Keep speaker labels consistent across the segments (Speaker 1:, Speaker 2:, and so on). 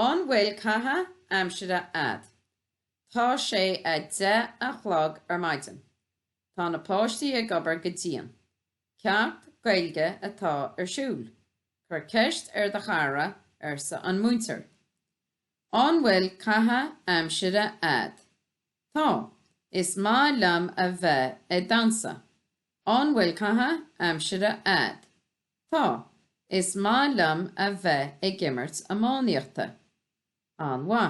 Speaker 1: An bhfuil caitheamh aimsire ad. Tá sé a 10 a chlog ar maidin. Tá na páistí ag obair go dtíon. Ceacht gaeilge atá ar siúl. Chur ceist ar de chara ar sa an múintear. An bhfuil caitheamh aimsire ad. Tá, is má liom a bheith ag dansa. An bhfuil caitheamh aimsire ad. Tá, is má liom a bheith ag gimmert amóníochta. An bhá.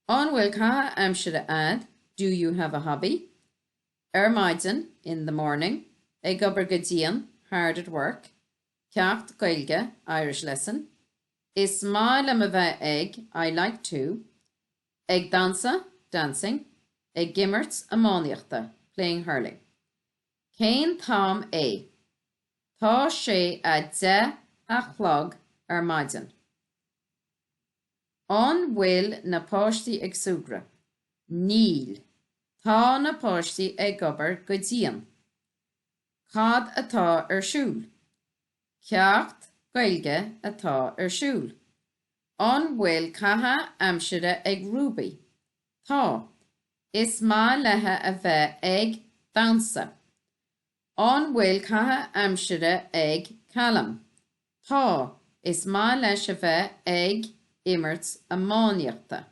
Speaker 1: An bhfuil caitheamh aimsire ad. Do you have a hobby? Ar maidin, in the morning. Ag obair go dtíon, hard at work. Ceacht gaeilge, Irish lesson. Is má liom a bheith ag, I like to. Ag dansa, dancing. Ag gimmert amóníochta, playing hurling. Cén tám é. Tá sé a 10 a chlog ar maidin. An bhfuil na páistí ag suagra. Níl. Tá na páistí ag obair go dtíon. Cad atá ar siúl. Ceacht gaeilge atá ar siúl. An bhfuil caitheamh aimsire ag rúbaí. Tá. Is má lethe a bheith ag dansa. An bhfuil caitheamh aimsire ag caitheamh. Tá. Is má leis a bheith ag immert amóníochta.